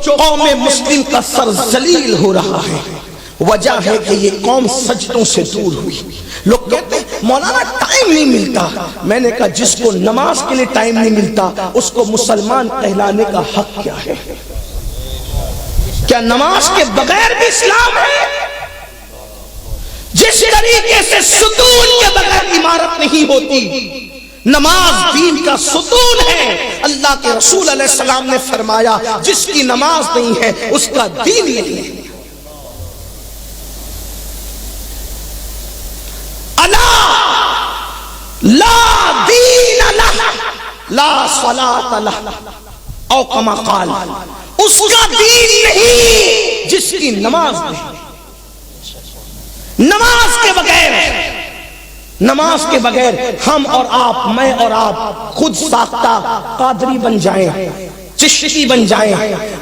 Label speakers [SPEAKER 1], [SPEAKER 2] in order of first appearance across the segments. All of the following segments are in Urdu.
[SPEAKER 1] جو قوم مسلم کا سر ذلیل ہو رہا ہے وجہ ہے کہ یہ قوم سجدوں سے دور ہوئی. لوگ کہتے ہیں مولانا ٹائم نہیں ملتا. میں نے کہا جس کو نماز کے لیے ٹائم نہیں ملتا اس کو مسلمان کہلانے کا حق کیا ہے؟ کیا نماز کے بغیر بھی اسلام ہے؟ جس طریقے سے ستون کے بغیر عمارت نہیں ہوتی، نماز دین کا ستون ہے. اللہ کے رسول علیہ السلام نے فرمایا جس کی نماز نہیں ہے اس کا دین نہیں ہے. لا دین لہ لا صلاۃ لہ او کما قال، اس کا دین نہیں جس کی نماز نہیں. نماز کے بغیر ہم اور آپ، میں اور آپ خود ساختہ قادری بن جائیں، چشتی بن جائیں،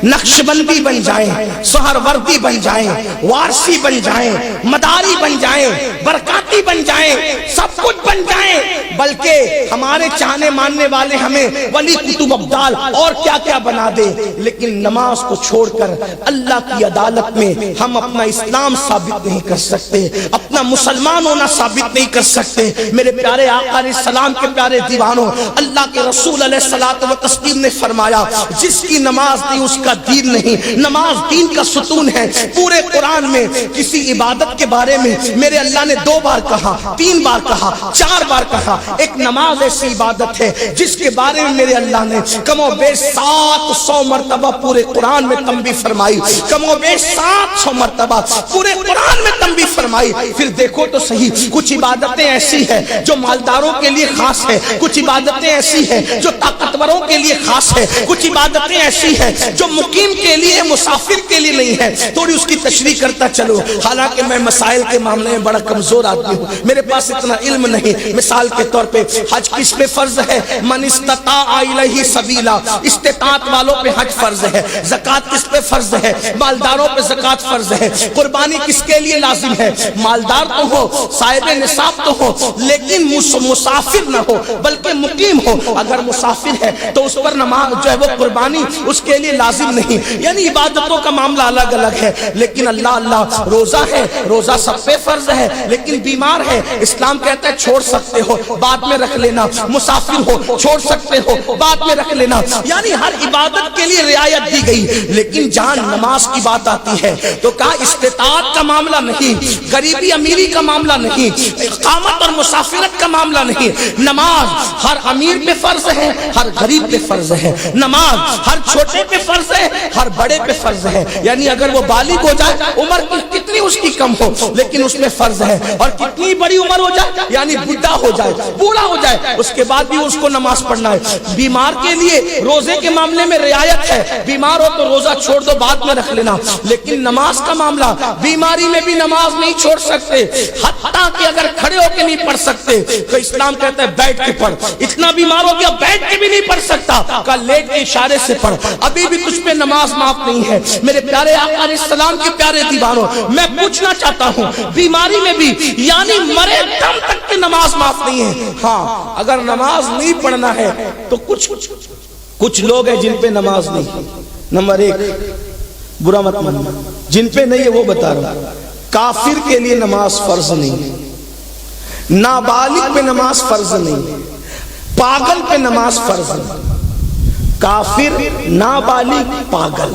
[SPEAKER 1] نقشبندی بن جائیں، سہروردی بن جائیں، وارسی بن جائیں، مداری بن جائیں، برکاتی بن جائیں، سب کچھ بن جائیں، بلکہ ہمارے چاہنے ماننے والے ہمیں ولی کتب ابدال اور کیا کیا بنا دے، لیکن نماز کو چھوڑ کر اللہ کی عدالت میں ہم اپنا اسلام ثابت نہیں کر سکتے، اپنا مسلمان ہونا ثابت نہیں کر سکتے. میرے پیارے آقا علیہ السلام کے پیارے دیوانوں، اللہ کے رسول علیہ الصلوۃ والتسلیم نے فرمایا جس کی نماز نہیں اس کا دین نہیں. نماز دین کا ستون ہے. پورے قرآن میں کسی عبادت کے بارے میں میرے اللہ نے 2 بار کہا، 3 بار کہا، 4 بار کہا. ایک نماز ایسی عبادت ہے جس کے بارے میں میرے اللہ نے کم و بیش 700 مرتبہ پورے قرآن میں تنبیہ فرمائی، کم و بیش 700 مرتبہ پورے قرآن میں تنبیہ فرمائی. پھر دیکھو تو صحیح، کچھ عبادتیں ایسی ہیں جو مالداروں کے لیے خاص ہے، کچھ عبادتیں ایسی ہیں جو طاقتوروں کے لیے خاص ہے، کچھ عبادتیں ایسی ہیں جو مقیم کے لیے، مسافر کے لیے نہیں ہے. تھوڑی اس کی تشریح کرتا چلو. حالانکہ میں مسائل کے معاملے میں بڑا کمزور آدمی ہوں، میرے پاس اتنا علم نہیں. مثال کے طور پہ حج کس پہ فرض ہے؟ من استطاع الیہ سبیلا، استطاعت والوں پہ حج فرض ہے. زکوٰۃ کس پہ فرض ہے؟ مالداروں پہ زکوٰۃ فرض ہے. قربانی کس کے لیے لازم ہے؟ مالدار تو ہو، صاحب نصاب تو ہو، لیکن مسافر نہ ہو بلکہ مقیم ہو. اگر مسافر ہے تو اس پر نماز جو ہے وہ قربانی اس کے لیے لازم نہیں. یعنی عبادتوں کا معاملہ الگ الگ ہے. لیکن اللہ روزہ ہے، روزہ سب پہ فرض ہے، لیکن بیمار ہے اسلام کہتا ہے چھوڑ سکتے ہو، بعد میں رکھ لینا. مسافر ہو چھوڑ سکتے ہو، بعد میں رکھ لینا. یعنی ہر عبادت کے لیے رعایت دی گئی. لیکن جہاں نماز کی بات آتی ہے تو کہا استطاعت کا معاملہ نہیں، غریبی امیری کا معاملہ نہیں، اقامت اور مسافرت کا معاملہ نہیں. نماز ہر امیر پہ فرض ہے، ہر غریب پہ فرض ہے. نماز ہر چھوٹے پہ فرض ہے، ہر بڑے پہ فرض ہے. یعنی اگر وہ بالغ ہو جائے، عمر کتنی اس کی کم ہو لیکن اس میں فرض ہے، اور کتنی بڑی عمر ہو جائے یعنی بڈھا ہو جائے، بوڑھا ہو جائے، اس کے بعد بھی اس کو نماز پڑھنا ہے. بیمار کے لیے روزے کے معاملے میں رعایت ہے، بیمار ہو تو روزہ چھوڑ دو، بعد میں رکھ لینا. لیکن نماز کا معاملہ بیماری میں بھی نماز نہیں چھوڑ سکتے، حتیٰ کہ اگر کھڑے ہو کے نہیں پڑھ سکتے تو اسلام کہتا ہے بیٹھ کے پڑھ. اتنا بیمار ہو گیا بیٹھ کے بھی نہیں پڑھ سکتا، کہا لیٹ کے اشارے سے پڑھ، ابھی بھی تجھ پہ نماز معاف نہیں ہے. میرے پیارے آقا علیہ السلام کے پیارے دیوانوں، میں پوچھنا چاہتا ہوں بیماری میں بھی یعنی مرے دم تک کی نماز معاف نہیں ہے. ہاں اگر نماز نہیں پڑھنا ہے تو کچھ لوگ ہیں جن پہ نماز نہیں. نمبر 1 برا مت ماننا، جن پہ نہیں ہے وہ بتا رہا ہوں. کافر کے لیے نماز فرض نہیں، نابالغ پہ نماز فرض نہیں، پاگل پہ نماز فرض نہیں. کافر، نابالغ، پاگل،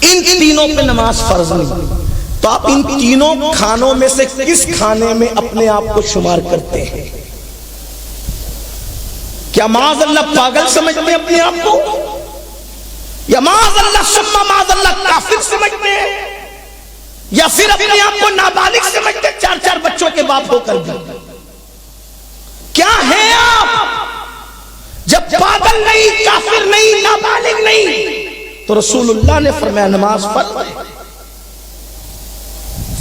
[SPEAKER 1] ان تینوں پہ نماز فرض نہیں. تو آپ ان تینوں کھانوں میں سے کس کھانے میں اپنے آپ کو شمار کرتے ہیں؟ کیا معاذ اللہ پاگل سمجھتے ہیں اپنے آپ کو، یا معاذ اللہ ثم معاذ اللہ کافر سمجھتے ہیں، یا پھر اپنے آپ کو نابالغ سمجھتے ہیں 4 بچوں کے باپ ہو کر بھی؟ کیا ہے آپ؟ جب پاگل نہیں، کافر نہیں، نابالغ نہیں تو رسول اللہ نے فرمایا نماز فرض ہے.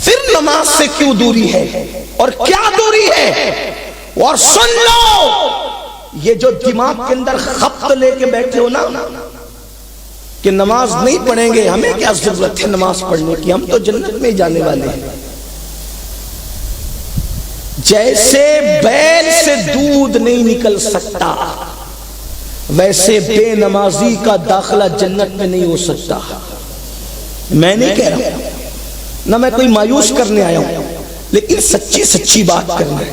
[SPEAKER 1] پھر نماز سے کیوں دوری ہے اور کیا دوری ہے؟ اور سن لو، یہ جو دماغ کے اندر خبط لے کے بیٹھے ہو نا کہ نماز نہیں پڑھیں گے، ہمیں کیا ضرورت ہے نماز پڑھنے کی، ہم تو جنت میں جانے والے ہیں. جیسے بیل سے دودھ نہیں نکل سکتا ویسے بے نمازی کا داخلہ جنت میں نہیں ہو سکتا. میں نہیں کہہ رہا ہوں، نہ میں کوئی مایوس کرنے آیا ہوں، لیکن سچی بات کرنا ہے،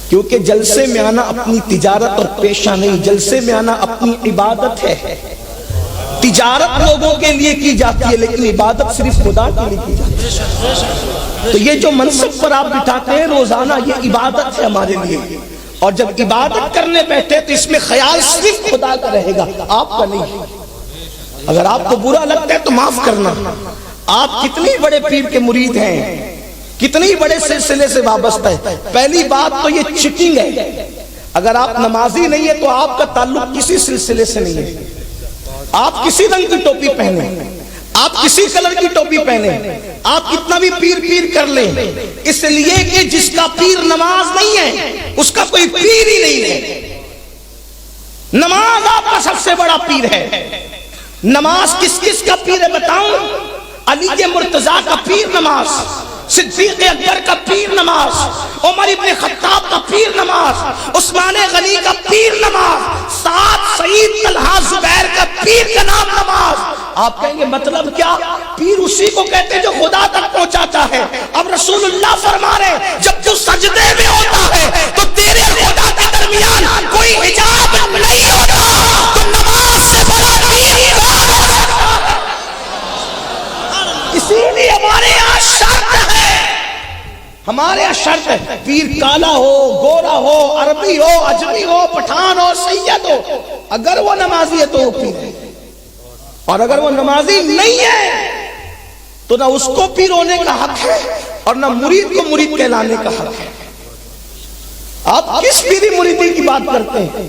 [SPEAKER 1] کیونکہ جلسے میں آنا اپنی تجارت اور پیشہ نہیں، جلسے میں آنا اپنی عبادت ہے۔ تجارت لوگوں کے لیے کی جاتی ہے، لیکن عبادت صرف خدا کے لیے کی جاتی ہے۔ تو یہ جو منصب پر آپ بٹھاتے ہیں روزانہ، یہ عبادت ہے ہمارے لیے، اور جب عبادت کرنے بیٹھے تو اس میں خیال صرف خدا کا رہے گا، آپ کا نہیں۔ اگر آپ کو برا لگتا ہے تو معاف کرنا۔ آپ کتنی بڑے پیر کے مرید ہیں، کتنی بڑے سلسلے سے وابستہ ہے، پہلی بات تو یہ چیٹنگ ہے۔ اگر آپ نمازی نہیں ہے تو آپ کا تعلق کسی سلسلے سے نہیں ہے۔ آپ کسی رنگ کی ٹوپی پہنے، آپ کسی کلر کی ٹوپی پہنے، آپ کتنا بھی پیر کر لیں، اس لیے کہ جس کا پیر نماز نہیں ہے اس کا کوئی پیر ہی نہیں ہے۔ نماز آپ کا سب سے بڑا پیر ہے۔ نماز کس کا پیر ہے بتاؤں؟ علی مرتضیٰ کا پیر نماز، صدیق اکبر کا پیر نماز، عمر ابن خطاب کا پیر نماز، عثمان غنی کا پیر نماز، سعد سعید طلحہ زبیر کا پیر کا نام نماز۔ آپ کہیں گے مطلب کیا؟ پیر اسی کو کہتے ہیں جو خدا تک پہنچاتا ہے۔ اب رسول اللہ فرما رہے جب تو سجدے میں ہوتا ہے تو تیرے خدا کے درمیان کوئی حجاب نہیں ہوتا، تو نماز سے بڑا پیر اسی لیے ہمارے یہاں شرط ہے، ہمارے یہاں شرط ہے، پیر کالا ہو، گورا ہو، عربی ہو، اجمی ہو، پٹھان ہو، سید ہو، اگر وہ نمازی ہے تو وہ پیر ہے، اور اگر وہ نمازی نہیں ہے تو نہ اس کو پیر ہونے کا حق ہے اور نہ مرید کو مرید کہلانے کا حق ہے۔ آپ کس پیری مریدی کی بات کرتے ہیں؟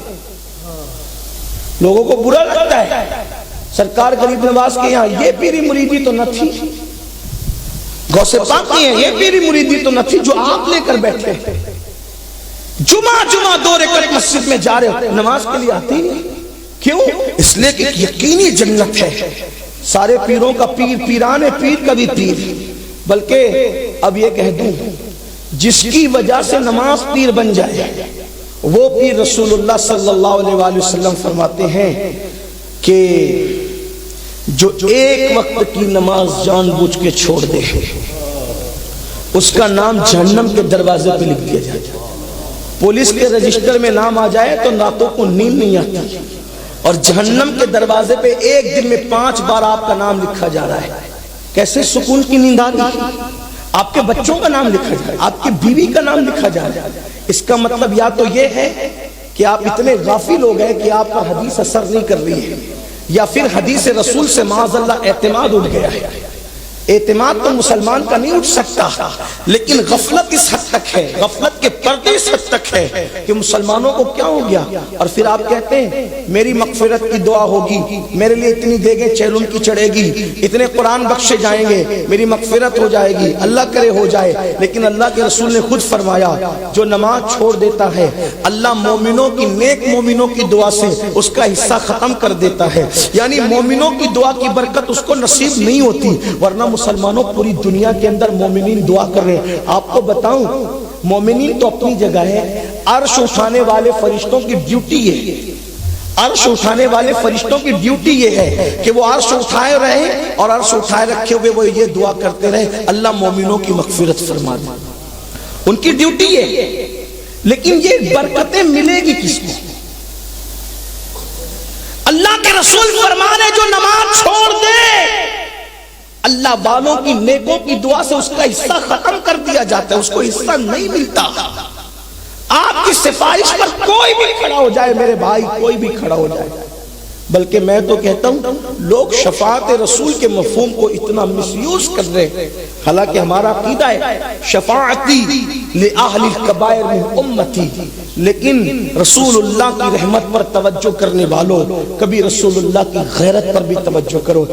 [SPEAKER 1] لوگوں کو برا لگتا ہے۔ سرکار غریب نواز کے یہاں یہ پیری مریدی تو نہ تھی، غوث پاک کے یہاں یہ پیری مریدی تو نہ تھی جو آپ لے کر بیٹھے۔ جمعہ 2 رکعت مسجد میں جا رہے ہو، نماز کے لیے آتی نہیں، کیوں؟ اس لیے کہ یقینی جنت ہے۔ سارے پیروں کا پیر، پیران پیر کا بھی پیر، بلکہ اب یہ کہہ دوں جس کی وجہ سے نماز پیر بن جائے وہ پیر رسول اللہ صلی اللہ علیہ وآلہ وسلم فرماتے ہیں کہ جو ایک وقت کی نماز جان بوجھ کے چھوڑ دے اس کا نام جہنم کے دروازے پہ لکھ دیا جائے۔ پولیس کے رجسٹر میں نام آ جائے تو راتوں کو نیند نہیں آتی، اور جہنم کے دروازے پہ ایک دن میں 5 بار آپ کا نام لکھا جا رہا ہے۔ کیسے سکون کی نیند آ رہی؟ آپ کے بچوں کا نام لکھا جا رہا ہے، آپ کی بیوی کا نام لکھا جا رہا ہے۔ اس کا مطلب یا تو یہ ہے کہ آپ اتنے غافل ہو گئے کہ آپ پر حدیث اثر نہیں کر رہی ہے، یا پھر حدیث رسول سے معاذ اللہ اعتماد اٹھ گیا ہے۔ اعتماد تو مسلمان کا نہیں اٹھ سکتا، لیکن غفلت اس حد تک ہے، غفلت کے پردے اس حد تک ہے کہ مسلمانوں کو کیا ہو گیا۔ اور پھر آپ کہتے ہیں میری مغفرت کی دعا ہوگی، میرے لیے اتنی دیگیں چیلن کی چڑھے گی، اتنے قرآن بخشے جائیں گے، میری مغفرت ہو جائے گی، اللہ کرے ہو جائے۔ لیکن اللہ کے رسول نے خود فرمایا جو نماز چھوڑ دیتا ہے اللہ مومنوں کی، نیک مومنوں کی دعا سے اس کا حصہ ختم کر دیتا ہے، یعنی مومنوں کی دعا کی برکت اس کو نصیب نہیں ہوتی۔ ورنہ مسلمانوں پوری دنیا کے اندر مومنین دعا کر رہے ہیں۔ آپ کو بتاؤں مومنین تو اپنی جگہ ہے، عرش اٹھانے والے فرشتوں کی ڈیوٹی ہے، عرش اٹھانے والے فرشتوں کی ڈیوٹی یہ ہے کہ وہ عرش اٹھائے رہے اور عرش اٹھائے رکھے ہوئے وہ یہ دعا کرتے رہے اللہ مومنوں کی مغفرت فرما دے، ان کی ڈیوٹی ہے۔ لیکن یہ برکتیں ملے گی کس کو؟ اللہ کے رسول فرمانے جو نماز چھوڑ دے اللہ والوں کی، نیکوں کی دعا سے اس کا حصہ ختم کر دیا جاتا ہے، اس کو حصہ نہیں ملتا۔ آپ کی سفارش پر کوئی بھی کھڑا ہو جائے میرے بھائی، کوئی بھی کھڑا ہو جائے، بلکہ میں تو کہتا ہوں لوگ شفاعت رسول کے مفہوم کو اتنا مس یوز کر رہے ہیں، حالانکہ ہمارا عقیدہ ہے شفاعتی لأہل الکبائر من امتی، لیکن رسول اللہ کی رحمت پر توجہ کرنے والوں کبھی رسول اللہ کی غیرت پر بھی توجہ کرو۔